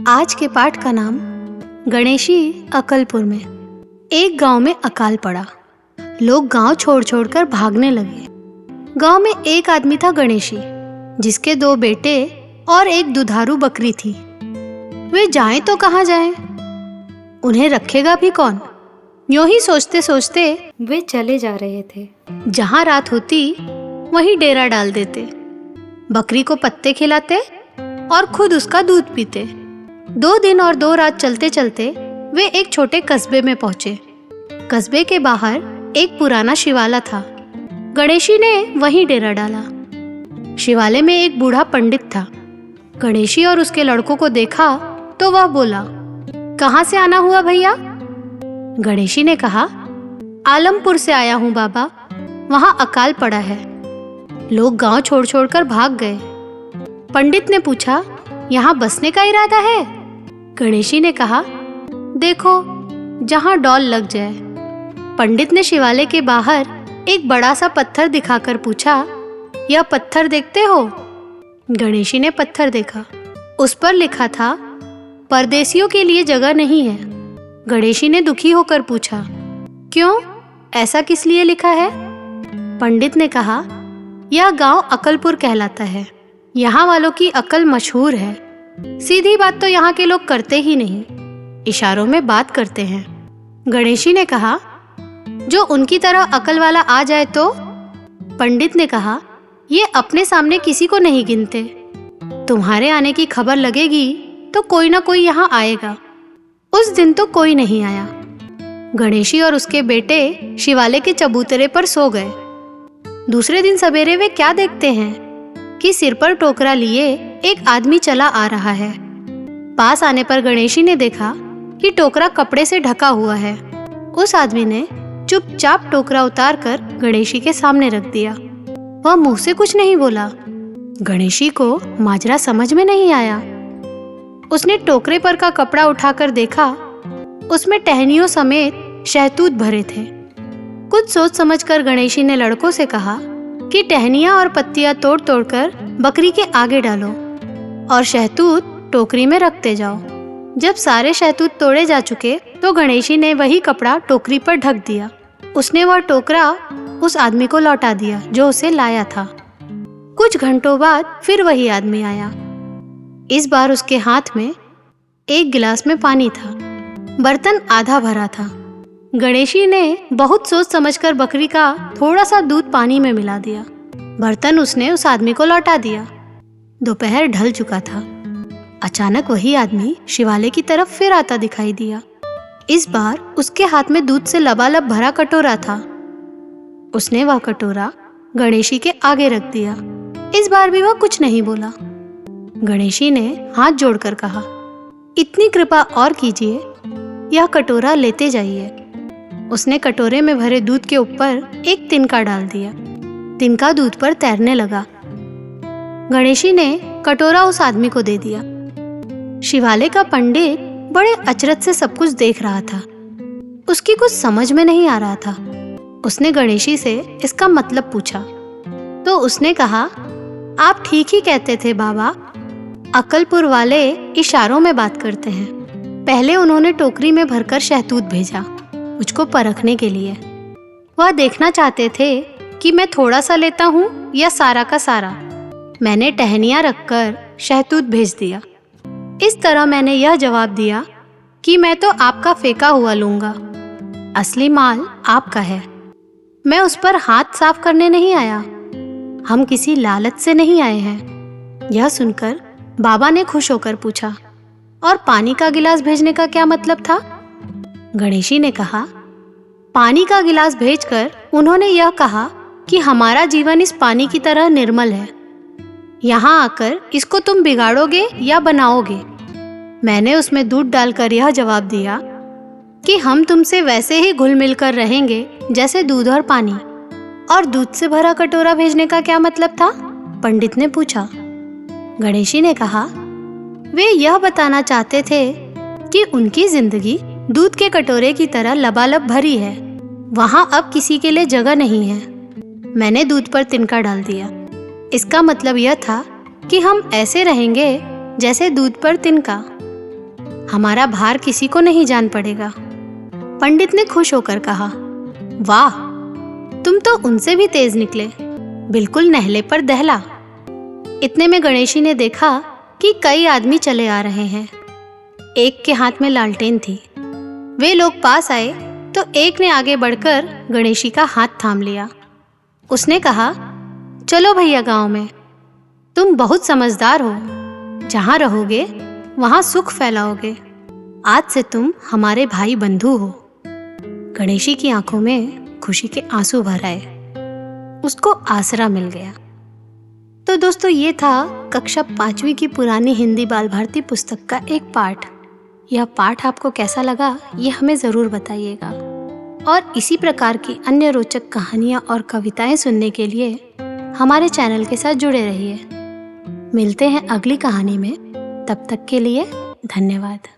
आज के पाठ का नाम गणेशी अकलपुर में। एक गांव में अकाल पड़ा। लोग गांव छोड़ छोड़कर भागने लगे। गांव में एक आदमी था गणेशी, जिसके 2 बेटे और एक दुधारू बकरी थी। वे जाएं तो कहाँ जाएं? उन्हें रखेगा भी कौन? यूं ही सोचते सोचते वे चले जा रहे थे। जहां रात होती वहीं डेरा डाल देते, बकरी को पत्ते खिलाते और खुद उसका दूध पीते। 2 दिन और 2 रात चलते चलते वे एक छोटे कस्बे में पहुंचे। कस्बे के बाहर एक पुराना शिवाला था। गणेशी ने वहीं डेरा डाला। शिवाले में एक बूढ़ा पंडित था। गणेशी और उसके लड़कों को देखा तो वह बोला, कहाँ से आना हुआ भैया? गणेशी ने कहा, आलमपुर से आया हूँ बाबा, वहाँ अकाल पड़ा है। लोग गांव छोड़ छोड़कर भाग गए। पंडित ने पूछा, यहाँ बसने का इरादा है? गणेशी ने कहा, देखो जहाँ डॉल लग जाए। पंडित ने शिवाले के बाहर एक बड़ा सा पत्थर दिखाकर पूछा, यह पत्थर देखते हो? गणेशी ने पत्थर देखा। उस पर लिखा था, परदेसियों के लिए जगह नहीं है। गणेशी ने दुखी होकर पूछा, क्यों, ऐसा किस लिए लिखा है? पंडित ने कहा, यह गांव अकलपुर कहलाता है। यहाँ वालों की अकल मशहूर है। सीधी बात तो यहाँ के लोग करते ही नहीं, इशारों में बात करते हैं। गणेशी ने कहा, जो उनकी तरह अकल वाला आ जाए तो? पंडित ने कहा, ये अपने सामने किसी को नहीं गिनते। तुम्हारे आने की खबर लगेगी तो कोई ना कोई यहाँ आएगा। उस दिन तो कोई नहीं आया। गणेशी और उसके बेटे शिवाले के चबूतरे पर सो गए। दूसरे दिन सवेरे वे क्या देखते हैं कि सिर पर टोकरा लिए एक आदमी चला आ रहा है। पास आने पर गणेशी ने देखा कि टोकरा कपड़े से ढका हुआ है। उस आदमी ने चुपचाप टोकरा उतारकर गणेशी के सामने रख दिया। वह मुंह से कुछ नहीं बोला। गणेशी को माजरा समझ में नहीं आया। उसने टोकरे पर का कपड़ा उठाकर देखा, उसमें टहनियों समेत शहतूत भरे थे। कुछ सोच समझकर गणेशी ने लड़कों से कहा कि टहनियां और पत्तियां तोड़ तोड़कर बकरी के आगे डालो और शहतूत टोकरी में रखते जाओ। जब सारे शहतूत तोड़े जा चुके तो गणेशी ने वही कपड़ा टोकरी पर ढक दिया। उसने वह टोकरा उस आदमी को लौटा दिया जो उसे लाया था। कुछ घंटों बाद फिर वही आदमी आया। इस बार उसके हाथ में एक गिलास में पानी था। बर्तन आधा भरा था। गणेशी ने बहुत सोच समझकर बकरी का थोड़ा सा दूध पानी में मिला दिया। बर्तन उसने उस आदमी को लौटा दिया। दोपहर ढल चुका था। अचानक वही आदमी शिवाले की तरफ फिर आता दिखाई दिया। इस बार उसके हाथ में दूध से लबालब भरा कटोरा था। उसने वह कटोरा गणेशी के आगे रख दिया। इस बार भी वह कुछ नहीं बोला। गणेशी ने हाथ जोड़कर कहा, इतनी कृपा और कीजिए, यह कटोरा लेते जाइए। उसने कटोरे में भरे दूध के ऊपर एक तिनका डाल दिया। तिनका दूध पर तैरने लगा। गणेशी ने कटोरा उस आदमी को दे दिया। शिवाले का पंडित बड़े अचरज से सब कुछ देख रहा था। उसकी कुछ समझ में नहीं आ रहा था। उसने गणेशी से इसका मतलब पूछा तो उसने कहा, आप ठीक ही कहते थे बाबा, अकलपुर वाले इशारों में बात करते हैं। पहले उन्होंने टोकरी में भरकर शहतूत भेजा मुझको परखने के लिए। वह देखना चाहते थे कि मैं थोड़ा सा लेता हूँ या सारा का सारा। मैंने टहनियाँ रखकर शहतूत भेज दिया। इस तरह मैंने यह जवाब दिया कि मैं तो आपका फेंका हुआ लूँगा, असली माल आपका है। मैं उस पर हाथ साफ करने नहीं आया। हम किसी लालच से नहीं आए हैं। यह सुनकर बाबा ने खुश होकर पूछा, और पानी का गिलास भेजने का क्या मतलब था? गणेशी ने कहा, पानी का गिलास भेजकर उन्होंने यह कहा कि हमारा जीवन इस पानी की तरह निर्मल है। यहाँ आकर इसको तुम बिगाड़ोगे या बनाओगे। मैंने उसमें दूध डालकर यह जवाब दिया कि हम तुमसे वैसे ही घुल मिल कर रहेंगे जैसे दूध और पानी। और दूध से भरा कटोरा भेजने का क्या मतलब था? पंडित ने पूछा। गणेशी ने कहा, वे यह बताना चाहते थे कि उनकी जिंदगी दूध के कटोरे की तरह लबालब भरी है। वहाँ अब किसी के लिए जगह नहीं है। मैंने दूध पर तिनका डाल दिया। इसका मतलब यह था कि हम ऐसे रहेंगे जैसे दूध पर तिनका। हमारा भार किसी को नहीं जान पड़ेगा। पंडित ने खुश होकर कहा, वाह, तुम तो उनसे भी तेज निकले, बिल्कुल नहले पर दहला। इतने में गणेशी ने देखा कि कई आदमी चले आ रहे हैं। एक के हाथ में लालटेन थी। वे लोग पास आए तो एक ने आगे बढ़कर गणेशी का हाथ थाम लिया। उसने कहा, चलो भैया गांव में, तुम बहुत समझदार हो, जहां रहोगे वहां सुख फैलाओगे। आज से तुम हमारे भाई बंधु हो। गणेशी की आंखों में खुशी के आंसू भर आए। उसको आसरा मिल गया। तो दोस्तों, ये था कक्षा 5वीं की पुरानी हिंदी बाल भारती पुस्तक का एक पाठ। यह पाठ आपको कैसा लगा, ये हमें ज़रूर बताइएगा। और इसी प्रकार की अन्य रोचक कहानियाँ और कविताएं सुनने के लिए हमारे चैनल के साथ जुड़े रहिए। मिलते हैं अगली कहानी में। तब तक के लिए धन्यवाद।